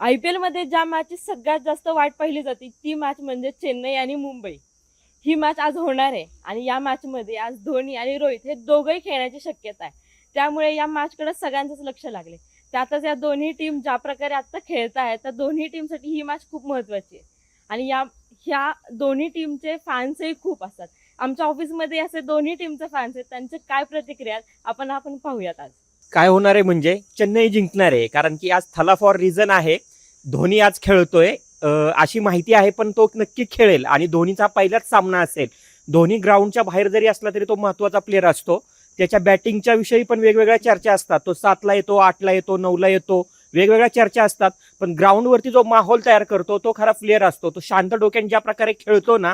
IPL मध्ये ज्या मॅचची सगळ्यात जास्त वाट पाहिली जाते ती मॅच म्हणजे चेन्नई आणि मुंबई. ही मॅच आज होणार आहे आणि या मॅच मध्ये आज धोनी आणि रोहित हे दोघंही खेळण्याची शक्यता आहे. त्यामुळे या मॅचकडे सगळ्यांचंच लक्ष लागले. त्यातच या दोन्ही टीम ज्या प्रकारे आता खेळत आहेत त्या दोन्ही टीमसाठी ही मॅच खूप महत्त्वाची आहे. आणि ह्या दोन्ही टीमचे फॅन्सही खूप असतात. आमच्या ऑफिसमध्ये असे दोन्ही टीमचे फॅन्स आहेत, त्यांचे काय प्रतिक्रिया आहेत आपण पाहूयात आज. काय होणार आहे म्हणजे चेन्नई जिंकणार आहे, कारण की आज थला फॉर रिझन आहे. धोनी आज खेळतोय अशी माहिती आहे, पण तो नक्की खेळेल आणि धोनीचा पहिलाच सामना असेल. धोनी ग्राउंडच्या बाहेर जरी असला तरी तो महत्त्वाचा प्लेअर असतो. त्याच्या बॅटिंगच्या विषयी पण वेगवेगळ्या चर्चा असतात. तो 7ला येतो, 8ला येतो, 9ला येतो, वेगवेगळ्या चर्चा असतात. पण ग्राउंडवरती जो माहोल तयार करतो तो खरा प्लेअर असतो. तो शांत डोक्याने ज्या प्रकारे खेळतो ना,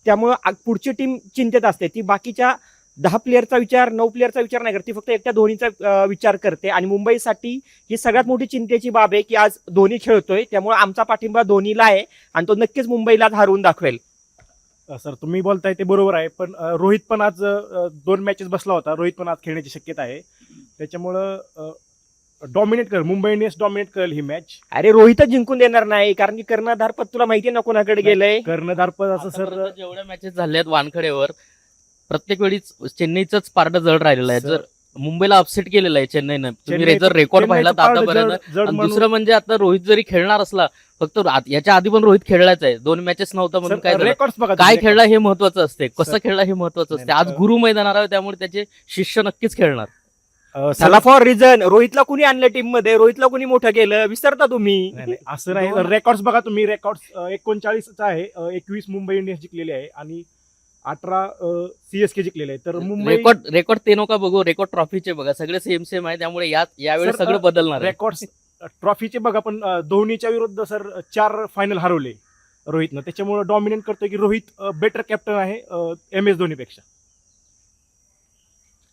त्यामुळं पुढची टीम चिंतेत असते. ती बाकीच्या 10 प्लेअरचा विचार, 9 प्लेअरचा विचार नाही करते, फक्त एकट्या धोनीचा विचार करते. आणि मुंबईसाठी ही सगळ्यात मोठी चिंतेची बाब आहे की आज धोनी खेळतोय, त्यामुळे आमचा पाठिंबा धोनीला आहे आणि तो नक्कीच मुंबईला हरवून दाखवेल. सर, तुम्ही बोलताय ते बरोबर आहे, पण रोहित पण आज 2 मॅचेस बसला होता. रोहित पण आज खेळण्याची शक्यता आहे. त्याच्यामुळं डॉमिनेट करेल, मुंबई इंडियन्स डॉमिनेट करेल ही मॅच. अरे रोहितच जिंकून देणार नाही, कारण की कर्णधार पद तुला माहितीये ना कोणाकडे गेलंय. कर्णधार पद असं सर, जेवढ्या मॅचेस झाल्या आहेत वानखडेवर, प्रत्येक वेळी चेन्नईचंच पार्ट जड राहिलेलं आहे. जर मुंबईला अपसेट केलेलं आहे चेन्नईनं, तुम्ही जर रेकॉर्ड पाहिला तर आतापर्यंत. दुसरं म्हणजे आता रोहित जरी खेळणार असला, फक्त याच्या आधी पण रोहित खेळलाच आहे, 2 मॅचेस नव्हता म्हणून काय झालं? रेकॉर्ड्स बघा, काय खेळला हे महत्वाचं असते, कसं खेळला हे महत्वाचं असते. आज गुरु मैदानावर आहे, त्यामुळे त्याचे शिष्य नक्कीच खेळणार. चला फॉर रिझन. रोहितला कुणी आणलं टीम मध्ये, रोहितला कुणी मोठं केलं विसरता तुम्ही. असं नाही. रेकॉर्ड्स बघा तुम्ही, रेकॉर्ड्स 39 आहे. 21 मुंबई इंडियन्स जिंकलेले आहे आणि 18 CSK जिंकलेले आहे. तर मुंबई रेकॉर्ड ते नका बघू, रेकॉर्ड ट्रॉफीचे बघा, सगळे सेम आहे. त्यामुळे यावेळी सगळं बदलणार आहे. रेकॉर्ड्स ट्रॉफीचे बघा, पण धोनीच्या विरुद्ध सर 4 फायनल हरवले रोहितनं. त्याच्यामुळे डॉमिनेट करतोय की रोहित बेटर कॅप्टन आहे MS धोनीपेक्षा.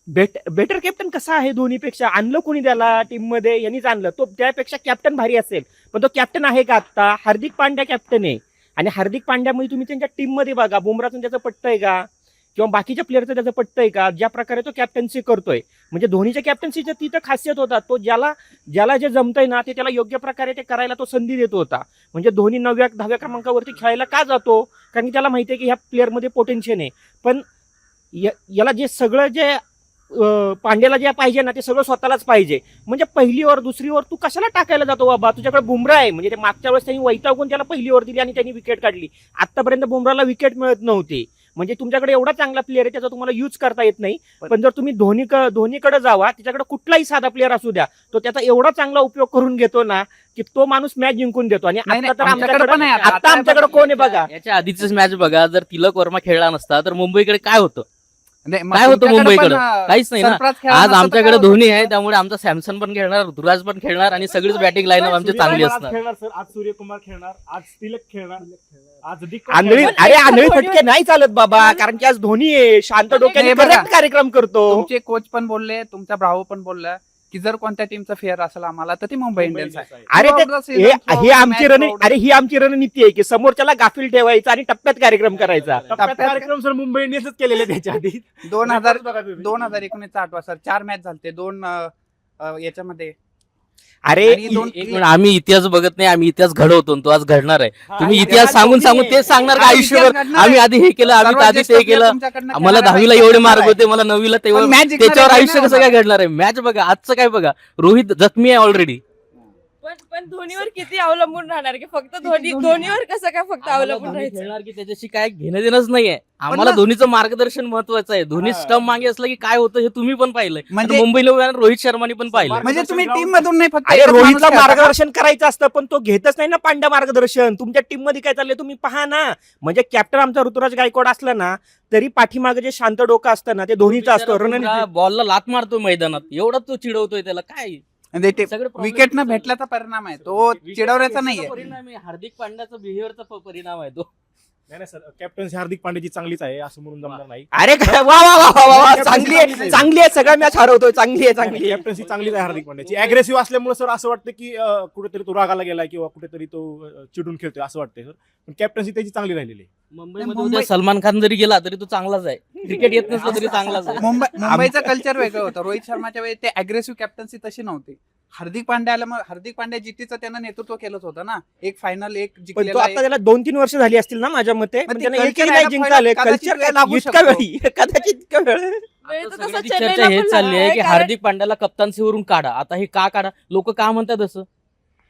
बेटर कॅप्टन कसा आहे धोनीपेक्षा? आणलं कोणी त्याला टीम मध्ये? यांनीच आणलं. तो त्यापेक्षा कॅप्टन भारी असेल, पण तो कॅप्टन आहे का आता? हार्दिक पांड्या कॅप्टन आहे आणि हार्दिक पांड्यामध्ये तुम्ही त्यांच्या टीम मध्ये बघा, बुमराचं त्याचं पटतंय का किंवा बाकीच्या प्लेअरचं त्याचं पटतंय का? ज्या प्रकारे तो कॅप्टन्सी करतोय, म्हणजे धोनीच्या कॅप्टन्सीच्या तिथं खासियत होता. तो ज्याला जे जमतंय ना ते त्याला योग्य प्रकारे ते करायला तो संधी देत होता. म्हणजे धोनी 9व्या 10व्या क्रमांकावरती खेळायला का जातो? कारण की त्याला माहिती आहे की ह्या प्लेअरमध्ये पोटेन्शियल आहे. पण याला जे सगळं जे पांड्याला जे पाहिजे ना ते सगळं स्वतःलाच पाहिजे. म्हणजे पहिली ओव्हर दुसरी ओव्हर तू कशाला टाकायला जातो बाबा? तुझ्याकडे बुमरा आहे. म्हणजे ते मागच्या वेळेस त्यांनी वैतागून त्याला पहिली ओव्हर दिली आणि त्यांनी विकेट काढली. आतापर्यंत बुमराला विकेट मिळत नव्हती. म्हणजे तुमच्याकडे एवढा चांगला प्लेअर आहे, त्याचा तुम्हाला यूज करता येत नाही. पण जर तुम्ही धोनीकडे जावा, त्याच्याकडे कुठलाही साधा प्लेअर असू द्या, तो त्याचा एवढा चांगला उपयोग करून घेतो ना की तो माणूस मॅच जिंकून देतो. आणि आता तर आमच्याकडे कोण आहे बघा. याच्या आधीच मॅच बघा, जर तिलक वर्मा खेळला नसता तर मुंबईकडे काय होतं? काय होतं मुंबईकडे? काहीच नाही ना. आज आमच्याकडे धोनी आहे, त्यामुळे आमचा सॅमसन पण खेळणार, ऋतुराज पण खेळणार आणि सगळीच बॅटिंग लाईनअप आमची चांगली असणार. खेळणार सर, आज सूर्यकुमार खेळणार, आज तिलक खेळणार, आज आंधळी फटके नाही चालत बाबा, कारण की आज धोनी आहे, शांत डोक्याने correct कार्यक्रम करतो. तुमचे कोच पण बोलले, तुमचा ब्रावो पण बोलला की जर कोणत्या टीमचा फेअर असेल आम्हाला तर ती मुंबई इंडियन्स आहे. ही आमची रणनीती आहे की समोरच्याला गाफील ठेवायचा आणि टप्प्यात कार्यक्रम करायचा. कार्यक्रम सर मुंबई इंडियन्सच केलेले त्याच्या आधी. 2019 आठवा सर, 4 मॅच झालते 2 याच्यामध्ये. अरे एक मिनिट, आम्ही इतिहास बघत नाही, आम्ही इतिहास घडवतो. तो आज घडणार आहे. तुम्ही इतिहास सांगून तेच सांगणार का आयुष्यभर? आम्ही आधी हे केलं, आम्ही आधी ते केलं, मला 10वीला एवढे मार्क होते, मला 9वीला त्याच्यावर आयुष्य कसं काय घडणार आहे? मॅच बघा, आजचं काय बघा, रोहित जखमी आहे ऑलरेडी. पण धोनीवर किती अवलंबून राहणार की फक्त धोनीवर कसं काय फक्त अवलंबून राहायचं? खेळणार की त्याच्याशी काय घेणं देणंच नाहीये. आम्हाला धोनीचं मार्गदर्शन महत्वाचं आहे. धोनी स्टंप मागे असलं की काय होतं हे तुम्ही पण पाहिलंय. म्हणजे मुंबईला रोहित शर्मानी पण पाहिलं. म्हणजे तुम्ही टीम मधून नाही, फक्त रोहितला मार्गदर्शन करायचं असतं, पण तो घेतच नाही ना पांड्या मार्गदर्शन. तुमच्या टीम मध्ये काय चाललंय तुम्ही पहा ना. म्हणजे कॅप्टन आमचा ऋतुराज गायकवाड असला ना तरी पाठीमागे जे शांत डोकं असतं ना ते धोनीचं असतं. रणनीती बॉलला लात मारतो मैदानात, एवढा तो चिडवतोय त्याला काय? विकेट न भेटल्याचा परिणाम आहे, तो चिडवण्याचा नाहीये. परिणाम आहे हार्दिक पांड्याचा बिहेवियरचा परिणाम आहे तो. नाही सर, कॅप्टन्सी हार्दिक पांड्याची चांगलीच आहे असं म्हणून जमणार नाही. अरे वा वा वा वा वा, चांगली आहे सगळ्या मॅच हरवतोय. चांगली आहे कॅप्टन्सी चांगलीच आहे हार्दिक पांड्याची. अग्रेसिव्ह असल्यामुळे सर असं वाटतं की कुठेतरी तो रागाला गेलाय किंवा कुठेतरी तो चिडून खेळतोय असं वाटतंय सर. पण कॅप्टन्सी त्याची चांगली राहिलेली आहे. मुंबईमध्ये उद्या सलमान खान जरी गेला तरी तो चांगलाच आहे. क्रिकेट येत नसलं तरी चांगलाच आहे. मुंबईचं कल्चर वेगळं होतं. रोहित शर्माच्या वेळी ते अग्रेसिव्ह कॅप्टन्सी तशी नव्हती. हार्दिक पांड्याला मग हार्दिक पांड्या जीटीचं त्यानं नेतृत्व केलंच होतं ना, एक फायनल एक पण तो जिंकलेला आता त्याला 2-3 वर्ष झाली असतील ना माझ्या मते, मग पण ते त्याने culture एकही नाही यायला जिंकता आले. कदाचित कल्चर वेळ लागू इतका शकतो. वेळी कदाचित इतका वेळ वेळ तर तसं सगळ्याची चेन्नईला चर्चा हेच पण चालली आहे आहे, की कारण- हार्दिक पांड्याला कप्तानसीवरून काढा. आता हे का काढा, लोक का म्हणतात असं?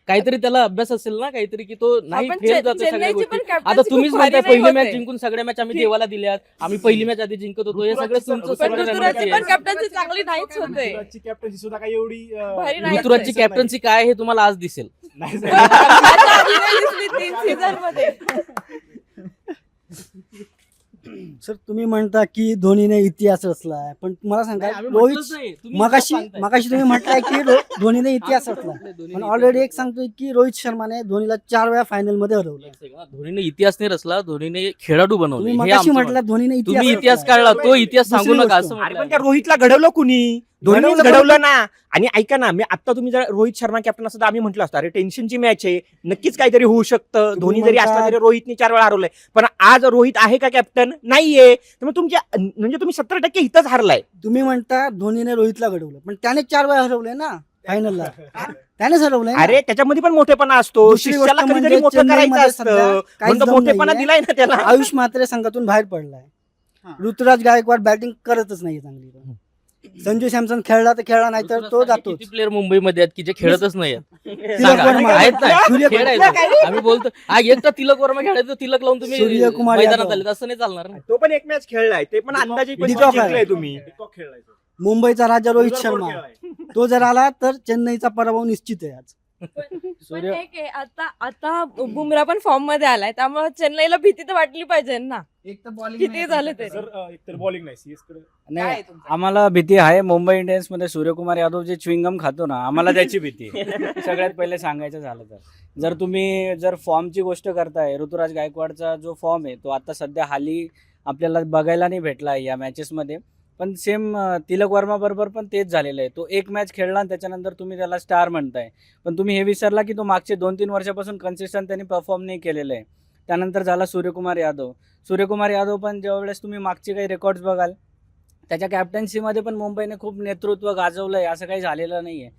काहीतरी त्याला अभ्यास असेल ना, काहीतरी की तो नाही आपण फेल जातो सगळ्या चेन्नईची गोष्टी. पण आता captaincy तुम्हीच खूप भारी म्हणताय नाही पहिली मॅच होते. जिंकून सगळ्या मॅच आम्ही की- देवाला दिल्यात, आम्ही पहिली मॅच आधी जिंकत होतो, हे सगळं तुमचं पण सगळं ऋतुराजची रणनीती पण आहे. कॅप्टन्सी चांगली नाहीच होते. ऋतुराजची कॅप्टन्सी सुद्धा काही एवढी भारी नाही ऋतुराजची दिसत कॅप्टन्सी काय हे तुम्हाला आज दिसेल. नाही आता आधी नाही दिसली 3 सीझन मध्ये. सर तुम्ही म्हणता की धोनीने इतिहास रचलाय, पण मला सांगा नाही, आम्ही म्हटलंच नाही. रोहित तुम्ही मगाशी सांगताय. मगाशी तुम्ही म्हटलंय की धोनीने इतिहास रचला, धोनीने पण इतिहास ऑलरेडी एक रचला. सांगतोय की रोहित शर्माने धोनीला 4 वेळा फायनल मध्ये हरवलं. एक second, धोनीने इतिहास नाही रचला, धोनीने खेळाडू बनवले. तुम्ही हे मगाशी आमचं म्हटलं म्हणणं. धोनीने तुम्ही इतिहास इतिहास रचलाय. काढला, तो इतिहास सांगू दुसरी नका गोष्ट. असं अरे पण म्हटलं त्या रोहितला घडवलं कुणी? धोनीनेच घडवलं घडवलं ना. आणि ऐका ना, मी आता तुम्ही जर रोहित शर्मा कॅप्टन असतं तर आम्ही म्हटलं असतं अरे टेन्शनची मॅच आहे, नक्कीच काहीतरी होऊ शकतं. धोनी जरी असला म्हणता- तरी रोहितने 4 वेळा हरवलंय, पण आज रोहित आहे का कॅप्टन? नाहीये. त्यामुळे तुमच्या म्हणजे तुम्ही 70% इथंच हारलाय. तुम्ही म्हणता धोनीने रोहितला घडवलं, पण त्याने 4 वेळा हरवलंय ना फायनलला. त्यानेच हरवलंय ना. अरे त्याच्यामध्ये पण मोठेपणा असतो. दुसरी गोष्ट शिष्याला कधीतरी म्हणजे मोठं करायचं चेन्नईमध्ये असतं. सध्या काहीच म्हणून तो दम मोठेपणा नाहीये. दिलाय ना त्याला. आयुष मात्रे संघातून बाहेर पडलाय. हा. ऋतुराज गायकवाड बॅटिंग करतच नाही चांगली. संजू सॅमसन खेळला तर खेळला, नाही तर तो जातो. किती प्लेअर मुंबईमध्ये आहेत की जे खेळतच नाही आहेत? तिलक सांगा. वर्मा आहेत ना? सूर्यकुमार- खेळायचं. आम्ही बोलतो हा एक तर तिलक वर्मा खेळायचं, तिलक लावून तुम्ही सूर्यकुमार मैदानात यादव. आले, असं नाही चालणार ना. तो पण एक मॅच खेळलाय, ते पण अंदाजे डिकॉक आहे. जिंकलाय तुम्ही. मुंबईचा राजा रोहित शर्मा तो जर आला तर चेन्नईचा पराभव निश्चित आहे आज. पण एक आहे, आता बुमरा पण फॉर्म मध्ये आलाय, त्यामुळे चेन्नईला भीती तर वाटली पाहिजे ना. एक तर बॉलिंग किती झालं तरी. सर एकतर बॉलिंग नाही CS कडे. नाही आम्हाला भीती आहे मुंबई इंडियन्स मध्ये सूर्यकुमार यादव जे च्युइंगम खातो ना, आम्हाला त्याची भीती आहे. सगळ्यात पहिले सांगायचं झालं तर जर तुम्ही फॉर्मची गोष्ट करताय, ऋतुराज गायकवाडचा जो फॉर्म आहे तो आता सध्या हाली आपल्याला बघायला नाही भेटला आहे या मॅचेसमध्ये. पण सेम तिलक वर्मा बरोबर पण तेच झालेलं आहे. तो एक मॅच खेळला आणि त्याच्यानंतर तुम्ही त्याला स्टार म्हणताय, पण तुम्ही हे विसरला की तो मागचे 2-3 वर्षापासून कन्सिस्टंट त्यांनी परफॉर्म नाही केलेलं आहे. त्यानंतर झाला सूर्यकुमार यादव पण ज्यावेळेस तुम्ही मागचे काही रेकॉर्ड्स बघाल, त्याच्या कॅप्टन्सीमध्ये पण मुंबईने खूप नेतृत्व गाजवलं आहे, असं काही झालेलं नाही आहे.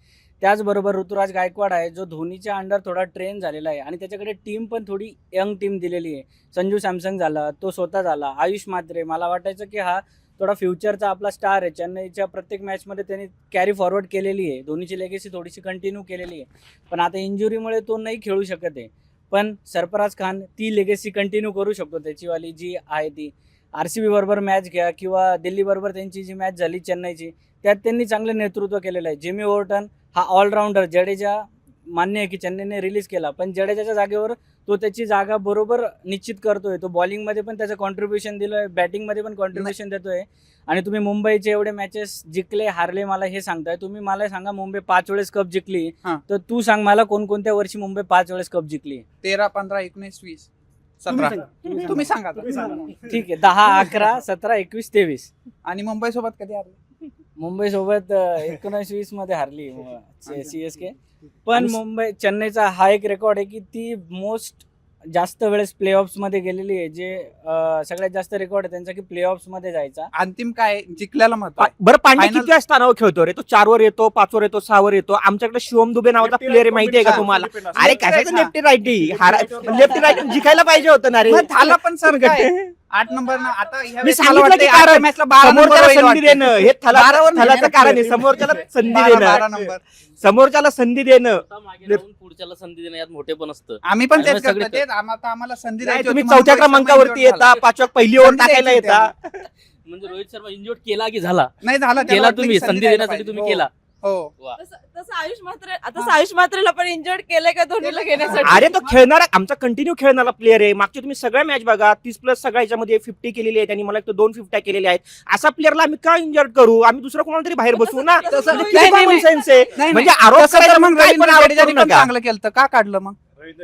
त्याचबरोबर ऋतुराज गायकवाड आहे जो धोनीच्या अंडर थोडा ट्रेन झालेला आहे आणि त्याच्याकडे टीम पण थोडी यंग टीम दिलेली आहे. संजू सॅमसन झाला, तो स्वतः झाला, आयुष मात्रे, मला वाटायचं की हा थोडा फ्युचरचा आपला स्टार आहे. चेन्नईच्या प्रत्येक मॅचमध्ये त्यांनी कॅरी फॉरवर्ड केलेली आहे, धोनीची लेगेसी थोडीशी कंटिन्यू केलेली आहे. पण आता इंजुरीमुळे तो नाही खेळू शकत आहे. पण सरफराज खान ती लेगेसी कंटिन्यू करू शकतो, त्याचीवाली जी आहे ती. RCB बरोबर मॅच घ्या किंवा दिल्ली बरोबर त्यांची जी मॅच झाली चेन्नईची, त्यात त्यांनी चांगलं नेतृत्व केलेलं आहे. जिमी ओव्हरटन हा ऑलराऊंडर, जडेजा मान्य आहे की चेन्नईने रिलीज केला, पण जडेजाच्या जागेवर तो त्याची जागा बरोबर निश्चित करतोय. तो बॉलिंगमध्ये पण त्याचं कॉन्ट्रीब्युशन दिलंय, बॅटिंगमध्ये पण कॉन्ट्रीब्युशन देतोय. आणि तुम्ही मुंबईचे एवढे मॅचेस जिंकले हारले मला हे सांगताय. तुम्ही मला सांगा मुंबई 5 वेळेस कप जिंकली, हा. तर तू सांग मला कोणकोणत्या वर्षी मुंबई 5 वेळेस कप जिंकली? 13, 15, 19, 20, 17. तुम्ही सांगा आता. ठीक आहे, 10, 11, 17, 21, 23. आणि मुंबई सोबत कधी आले? मुंबई सोबत 19-20 मध्ये हारली CSK. पण चेन्नईचा हा एक रेकॉर्ड आहे की ती मोस्ट जास्त वेळेस प्ले ऑफ्स मध्ये गेलेली आहे. जे सगळ्यात जास्त रेकॉर्ड आहे त्यांचा की प्ले ऑफ्स मध्ये जायचा. अंतिम काय जिंकल्याला महत्व आहे. बरं पांड्या Final- किती स्थानावर खेळतो रे? तो 4 वर येतो, 5 वर येतो, 6 वर येतो. आमच्याकडे शिवम दुबे नावाचा प्लेअर आहे, माहिती आहे का तुम्हाला? अरे कशाचं हा. लेफ्टी राईटी लेफ्टी राईटी जिंकायला पाहिजे होतं ना रे. मग झालं पण सर काय 8 नंबर ना आता ह्या मी वेळेस मला सांगितलं वाटतंय की कारण आजच्या मॅचला 12 नंबर समोरच्याला होईल संधी वाटतंय. देणं हे 12 वर थलाचं नाही. कारण आहे. समोरच्याला संधी 12 देणं, नंबर. समोरच्याला संधी देणं. आता मागे लावून पुढच्याला संधी देणं यात मोठे पण असतं. आम्ही पण तेच आणि मग करतो. सगळे- तेच आता आम्हाला संधी नाही, द्यायची तुम्ही होती म्हणून 4थ्या रोहित शर्मा क्रमांकावरती injured झाला. येता, 5व्या पहिली ओव्हर संधी टाकायला द्यायची येता. म्हणजे रोहित शर्मा इंजोर्ड केला की झाला? नाही झाला त्याला केला वाटलं की तुम्ही, संधी द्यायला देण्यासाठी पाहिजे. तुम्ही हो. केला. हो वा. तसं आयुष मात्रेला पण इंजर्ड केलंय का धोनीला घेण्यासाठी? अरे तो खेळणारा, आमचा कंटिन्यू खेळणारा प्लेअर आहे. मागचे तुम्ही सगळ्या मॅच बघा, 30+ सगळ्या याच्यामध्ये 50 केलेली आहे त्यांनी. मला 2 50 केलेल्या आहेत. असा प्लेअरला आम्ही का इंजर्ड करू? आम्ही दुसरा कोणाला तरी बाहेर बसवू ना. तसं- म्हणजे नाही, किती नाही, common नाही. sense आहे. नाही, म्हणजे नाही. आरोप तसं तर करायला मग मग काय पण रवींद्र आरोप जडेजाने करू पण नका. चांगलं केलं, का काढलं मग?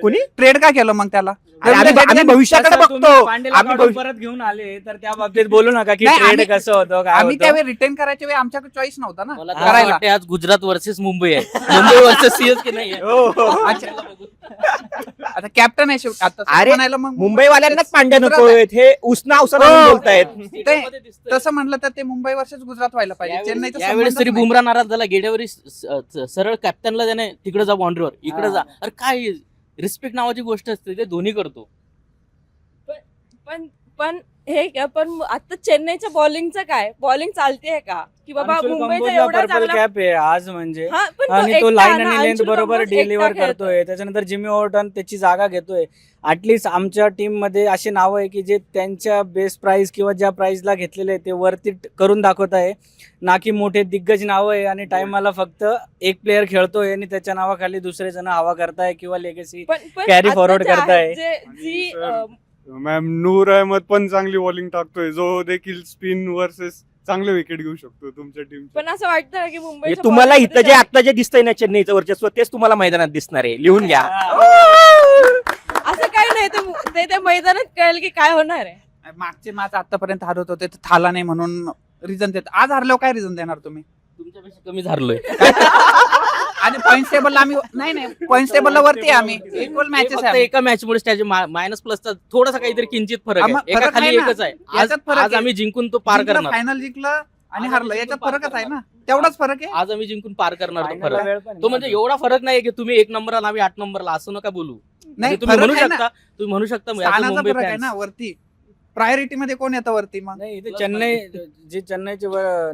कोणी? ट्रेड का केलं मग त्याला? आम्ही भविष्याकडे तसं तुम्ही बघतो. पांड्याला आम्ही काढून भविष्य- परत घेऊन आले तर त्या बाबतीत बोलू नका की नाही, ट्रेड आम्ही- कसं होतं काय आम्ही होतं. त्यावेळी रिटेन करायच्या वेळी आमच्याकडे चॉईस नव्हता ना मला तर करायला. वाटते आज गुजरात वर्सेस मुंबई आहे. मुंबई वर्सेस CSK नाही आहे. हो, हो. अच्छा. आता कॅप्टन आहे शेवटी आता अरे, म्हणायला मग मुंबईवाल्यांनाच पांड्या गुजरात नको आहे. आहेत हे उसना उसना हो. बोलतायत. तसं म्हणलं तर ते मुंबई वर्षच गुजरात व्हायला पाहिजे. चेन्नईचा यावेळेस संबंधच तरी नाही. बुमरा नाराज झाला, गेल्यावरी सरळ कॅप्टनला त्याने तिकडे जा बाउंड्रीवर, इकडे जा. अरे काय रिस्पेक्ट नावाची गोष्ट असते, ते धोनी करतो. पण पण आता चेन्नईच्या बॉलिंगचं काय, बॉलिंग चालतेय का की बाबा मुंबईचा एवढा पर्पल चांगला कॅप आहे आज म्हणजे, हा, पण आणि तो एकटा लाईन ना, आणि लेंथ अंशुल बरोबर कंबोज एकटा डिलिव्हर खेळतोय. करतोय. त्याच्यानंतर जिमी ऑर्टन त्याची जागा घेतोय. ऍटलीस्ट आमच्या टीम मध्ये असे नाव आहे की जे त्यांच्या बेस्ट प्राइस किंवा ज्या प्राइसला घेतलेले ते वरती करून दाखवत आहे, ना की मोठे दिग्गज नाव आहे आणि टाइमाला फक्त एक प्लेअर खेळतोय आणि त्याच्या नावाखाली दुसरे जण हवा करताय किंवा लेगसी पण carry आता forward जे आहे, करताय. जी मॅम नूर अहमद पण चांगली बॉलिंग टाकतोय, जो देखील स्पिन वर्सेस चांगले विकेट घेऊ शकतो तुमच्या टीम. पण असं वाटतं ना की म्हणजे मुंबई तुम्हाला इथं जे आता जे दिसतंय ना चेन्नईचं वर्चस्व, तेच तुम्हाला मैदानात दिसणार आहे. लिहून घ्या. असं काही नाही, ते मैदानात कळेल की काय होणार आहे. मागचे मॅच आतापर्यंत हारत होते तर थाला नाही म्हणून रिझन देत. आज हारल्यावर काय रिझन देणार तुम्ही? तुमच्यापेक्षा कमी झालोय. आणि पॉईंट टेबलला आम्ही नाही पॉईंट टेबलला वरती आहे आम्ही. इक्वल मॅचेस फक्त आहे. एका मॅच मुळे त्याचे मायनस प्लसचा थोडासा काहीतरी किंचित फरक आम्हा- आहे. एका फरक खाली आहे ना. एकच आहे. याच्यात फरक आज आहे. आम्ही जिंकून तो पार करणार. फायनल जिंकलं आणि हारलं, याच्यात फरकच आहे ना. तेवढाच फरक आहे. आज आम्ही जिंकून पार करणार तो Final ला फरक. वेळ पण तो म्हणजे एवढा फरक नाही की तुम्ही 1 नंबरला आम्ही 8 नंबरला, असं नका बोलू. नाही म्हणजे तुम्ही फरक म्हणू आहे ना. शकता, तुम्ही म्हणू शकता as a स्थानाचा मुंबई फरक आहे fans. ना. वरती प्रायोरिटी मध्ये कोण येतं वरती मग? नाही, इथे चेन्नई जे चेन्नईचे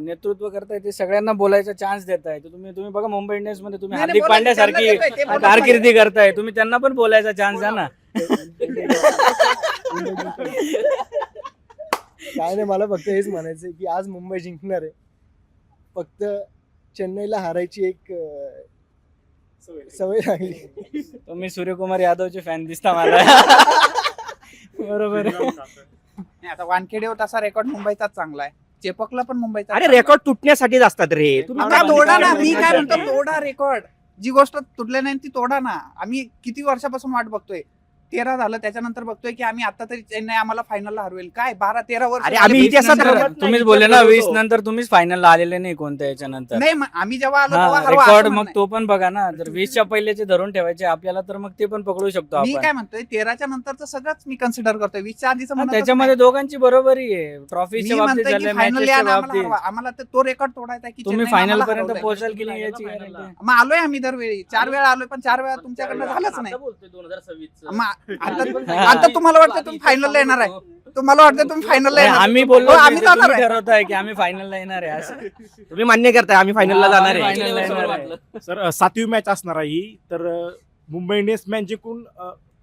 नेतृत्व करताय ते सगळ्यांना बोलायचा चान्स देताय. तुम्ही बघा मुंबई इंडियन्स मध्ये तुम्ही नाही, हार्दिक बोलायचं पांड्या त्यांना सारखी देतोय, ते बोलत कारकिर्दी करताय, तुम्ही त्यांना पण बोलायचा चान्स द्या ना. काय नाही, मला फक्त हेच म्हणायचंय की आज मुंबई जिंकणार आहे. फक्त चेन्नईला हारायची एक सवय लागली. तुम्ही सूर्यकुमार यादवचे फॅन दिसता मला. बरोबर आहे. नाही, आता वानखेडे तसा रेकॉर्ड मुंबईचाच चांगला आहे. चेपकला पण मुंबईचा अरे रेकॉर्ड तुटण्यासाठीच असतात रे. तुम्ही आता काय तोडा ना. म्हणता? मी काय म्हणतो, तोडा रेकॉर्ड. जी गोष्ट तुटले नाही ती तोडा ना. आम्ही किती वर्षापासून वाट बघतोय. 13 झालं, त्याच्यानंतर बघतोय की आम्ही आता तरी चेन्नई आम्हाला फायनलला हरवेल. काय 12-13 वर्ष अरे झाले. आम्ही 20 इतिहासात नंतर रमत नाही. तुम्हीच बोलले ना, इतिहासात 20 होतो. नंतर तुम्हीच फायनलला आलेले नाही कोणत्या याच्यानंतर. नाही मग आम्ही जेव्हा आलो तेव्हा हरवा रेकॉर्ड असं मग म्हणणं तो पण बघा ना. जर 20च्या पहिलेचे धरून ठेवायचे आपल्याला तर मग ते पण पकडू शकतो आहे. मी आपण. काय म्हणतोय 13च्या नंतरचं सगळंच मी कन्सिडर करतोय. 20च्या आधीचं हा, म्हणतच त्याच्यामध्ये दोघांची बरोबरी आहे. नाही. ट्रॉफीच्या मी बाबतीत म्हणतोय की झाल्या, फायनल मॅचेसच्या आम्हाला बाबतीत हरवा. आम्हाला तो रेकॉर्ड तोडायचा आहे की तुम्ही चेन्नईने फायनल आम्हाला पर्यंत हरवलंय. पोहोचाल की नाही याची guarantee आहे. मग आलोय आम्ही दरवेळी 4 वेळा आलोय, पण 4 वेळा तुमच्याकडनं झालंच नाही. आता बोलतोय 2026 मग आता तुम्हाला वाटतं तुम्ही फायनलला येणार आहे? तुम्हाला वाटतं तुम्ही फायनलला नाही, येणार? आम्ही बोललो हो, की आम्ही ते जाणार तुम्ही आहे. ठरवताय की आम्ही फायनलला येणार आहे असं. तुम्ही मान्य करताय आम्ही फायनलला हा, जाणार आहे. final ला येणार आहे. सर 7वी मॅच असणार आहे ही. तर मुंबई इंडियन्स मॅच जिंकून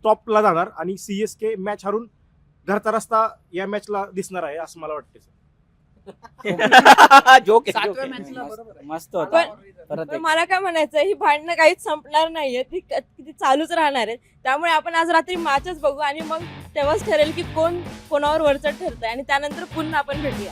टॉपला जाणार आणि CSK मॅच हरून घरचा रस्ता या मॅचला दिसणार आहे असं मला वाटतं सर. जोक आहे, 7व्या जोक आहे. मॅचला बरोबर आहे. मस्त होता. परत पण एक. मला काय म्हणायचं, ही भांडणं काहीच संपणार नाहीये, ती चालूच राहणार आहेत. त्यामुळे आपण आज रात्री मॅचच बघू आणि मग तेव्हाच ठरेल की कोण कोणावर वरचढ ठरतंय आणि त्यानंतर पुन्हा आपण भेटूया.